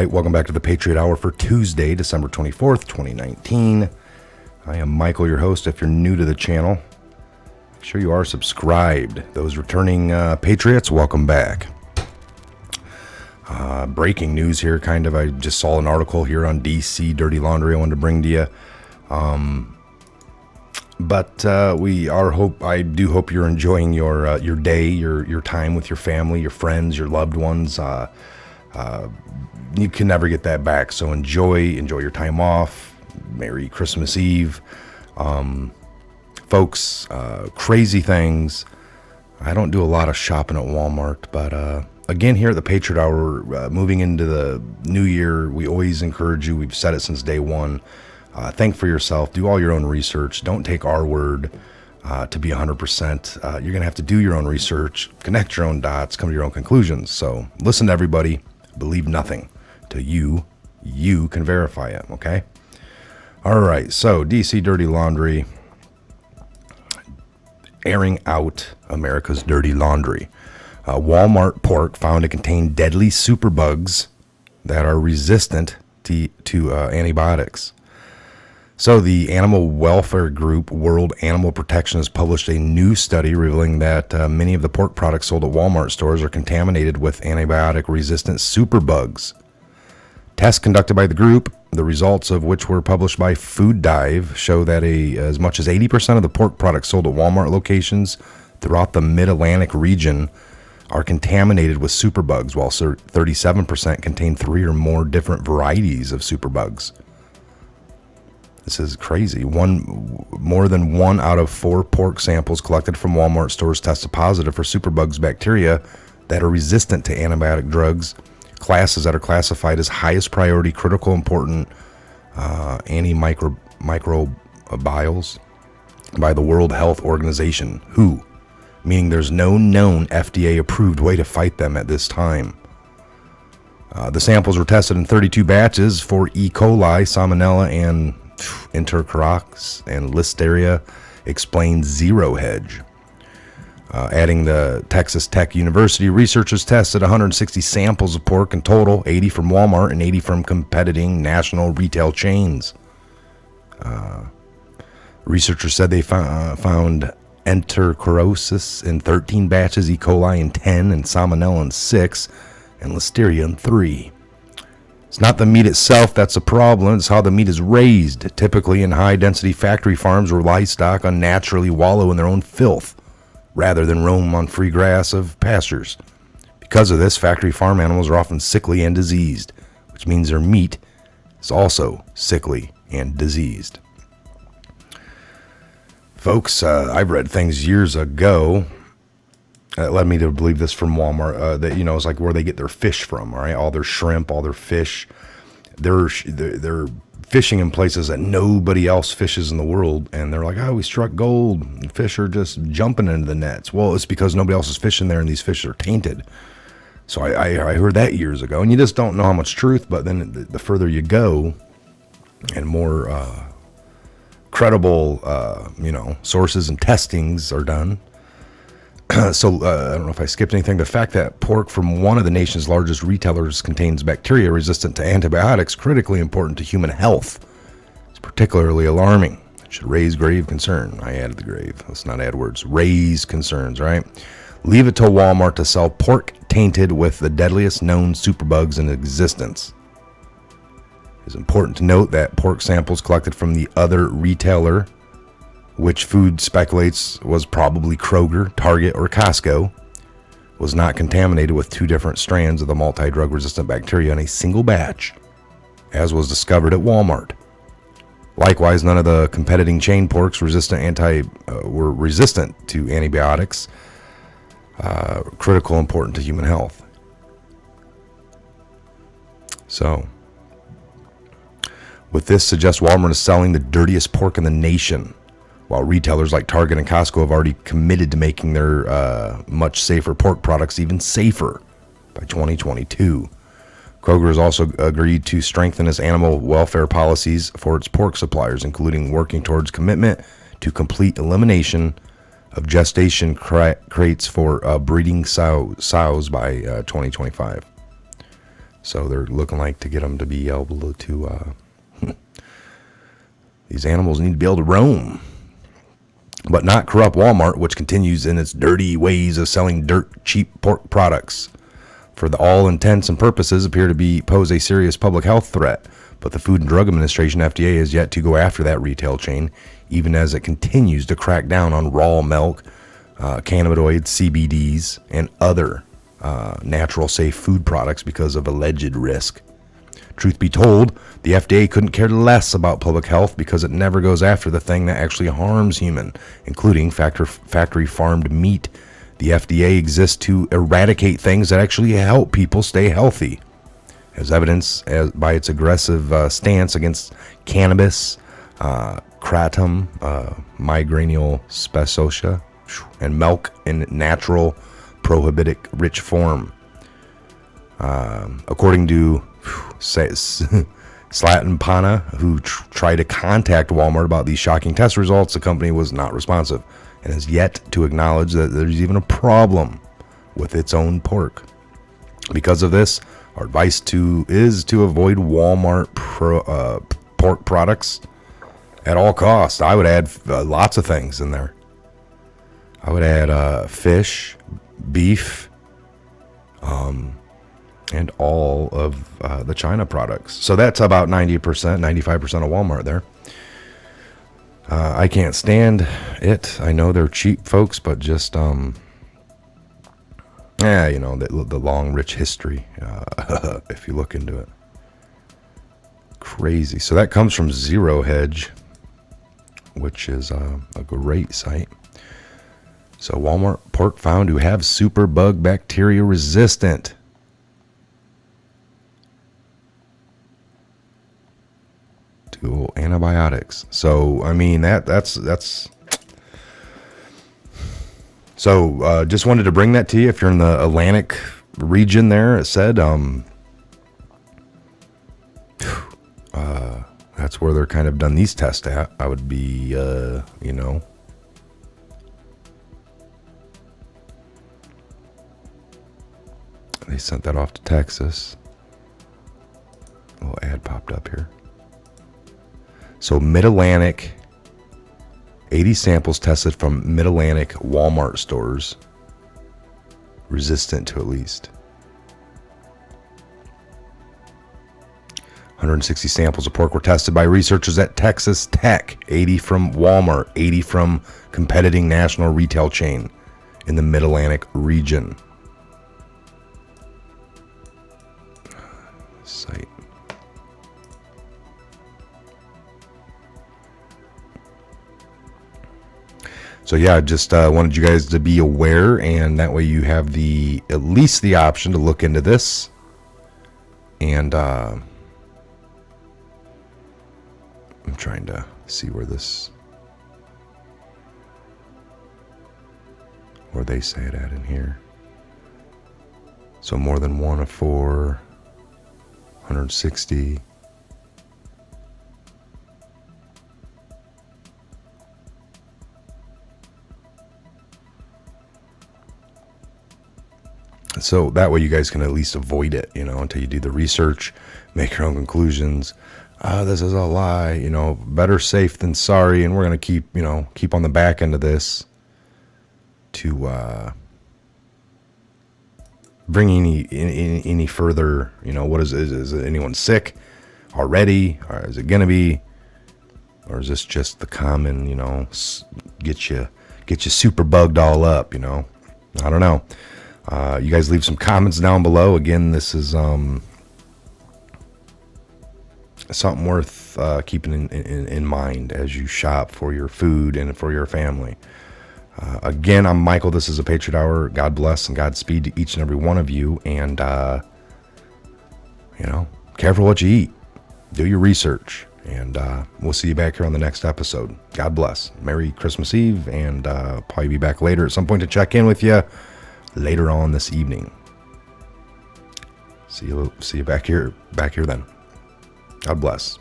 right, welcome back to the Patriot Hour for Tuesday, December 24th, 2019. I am Michael, your host. If you're new to the channel, make sure you are subscribed. Those returning Patriots, welcome back. Breaking news here, kind of. I just saw an article here on DC Dirty Laundry I wanted to bring to you. I do hope you're enjoying your day, your time with your family, your friends, your loved ones. You can never get that back, so enjoy your time off. Merry Christmas Eve. Folks, crazy things. I don't do a lot of shopping at Walmart, but again, here at the Patriot Hour, moving into the new year, we always encourage you. We've said it since day one. Think for yourself. Do all your own research. Don't take our word to be 100%. You're going to have to do your own research, connect your own dots, come to your own conclusions. So listen to everybody. Believe nothing till you can verify it, okay? All right, so DC Dirty Laundry, airing out America's dirty laundry. Walmart pork found to contain deadly superbugs that are resistant to antibiotics. So the animal welfare group World Animal Protection has published a new study revealing that many of the pork products sold at Walmart stores are contaminated with antibiotic-resistant superbugs. Tests conducted by the group, the results of which were published by Food Dive, show that as much as 80% of the pork products sold at Walmart locations throughout the Mid-Atlantic region are contaminated with superbugs, while 37% contain 3 or more different varieties of superbugs. This is crazy. More than 1 out of 4 pork samples collected from Walmart stores tested positive for superbugs bacteria that are resistant to antibiotic drugs, classes that are classified as highest priority, critical, important antimicrobials by the World Health Organization, WHO, meaning there's no known FDA-approved way to fight them at this time. The samples were tested in 32 batches for E. coli, Salmonella, and Enterococcus and Listeria, explains Zero Hedge. Adding the Texas Tech University, researchers tested 160 samples of pork in total, 80 from Walmart and 80 from competing national retail chains. Researchers said they found Enterococcus in 13 batches, E. coli in 10, and Salmonella in 6, and Listeria in 3. It's not the meat itself that's a problem, it's how the meat is raised, typically in high-density factory farms where livestock unnaturally wallow in their own filth, rather than roam on free grass of pastures. Because of this, factory farm animals are often sickly and diseased, which means their meat is also sickly and diseased. Folks, I've read things years ago that led me to believe this from Walmart, that, it's like where they get their fish from, all right? All their shrimp, all their fish. They're fishing in places that nobody else fishes in the world, and they're like, we struck gold. Fish are just jumping into the nets. Well, it's because nobody else is fishing there, and these fish are tainted. So I heard that years ago, and you just don't know how much truth, but then the further you go and more credible, sources and testings are done. So I don't know if I skipped anything. The fact that pork from one of the nation's largest retailers contains bacteria resistant to antibiotics, critically important to human health, is particularly alarming. It should raise grave concern. I added the grave. Let's not add words. Raise concerns, right? Leave it to Walmart to sell pork tainted with the deadliest known superbugs in existence. It's important to note that pork samples collected from the other retailer, which Food speculates was probably Kroger, Target, or Costco, was not contaminated with 2 different strands of the multi-drug resistant bacteria in a single batch, as was discovered at Walmart. Likewise, none of the competing chain porks were resistant to antibiotics, critical, important to human health. So, with this suggests Walmart is selling the dirtiest pork in the nation, while retailers like Target and Costco have already committed to making their much safer pork products even safer by 2022. Kroger has also agreed to strengthen its animal welfare policies for its pork suppliers, including working towards commitment to complete elimination of gestation crates for breeding sows by 2025. So they're looking like to get them to be able to these animals need to be able to roam, but not corrupt Walmart, which continues in its dirty ways of selling dirt cheap pork products. For all intents and purposes, appear to pose a serious public health threat. But the Food and Drug Administration, FDA, has yet to go after that retail chain, even as it continues to crack down on raw milk, cannabinoids, CBDs, and other natural safe food products because of alleged risk. Truth be told, the FDA couldn't care less about public health because it never goes after the thing that actually harms human, including factory farmed meat. The FDA exists to eradicate things that actually help people stay healthy, as evidenced by its aggressive stance against cannabis, kratom, migrainal speciosa, and milk in natural prohibitic rich form. According to Slatin Pana, who tried to contact Walmart about these shocking test results, the company was not responsive and has yet to acknowledge that there's even a problem with its own pork. Because of this, our advice is to avoid Walmart pork products at all costs. I would add lots of things in there. I would add fish, beef, and all of the China products. So that's about 90%, 95% of Walmart there. I can't stand it. I know they're cheap, folks, but just, the long, rich history, if you look into it. Crazy. So that comes from Zero Hedge, which is a great site. So Walmart pork found to have SuperBug bacteria resistant. To antibiotics. So I mean that's so just wanted to bring that to you. If you're in the Atlantic region there, it said that's where they're kind of done these tests at. I would be they sent that off to Texas. A little ad popped up here. So Mid-Atlantic, 80 samples tested from Mid-Atlantic Walmart stores, resistant to at least 160 samples of pork were tested by researchers at Texas Tech, 80 from Walmart, 80 from competing national retail chain in the Mid-Atlantic region. Site. So yeah, just wanted you guys to be aware, and that way you have at least the option to look into this. And I'm trying to see where they say it at in here. So more than one of 4, 160. So that way you guys can at least avoid it, until you do the research, make your own conclusions. This is a lie, better safe than sorry. And we're going to keep on the back end of this to bring any further, what is anyone sick already? Or is it going to be, or is this just the common, get you super bugged all up, I don't know. You guys leave some comments down below. Again, this is something worth keeping in mind as you shop for your food and for your family. Again, I'm Michael. This is a Patriot Hour. God bless and Godspeed to each and every one of you. And, careful what you eat. Do your research. And we'll see you back here on the next episode. God bless. Merry Christmas Eve. And probably be back later at some point to check in with you later on this evening. See you back here then. God bless.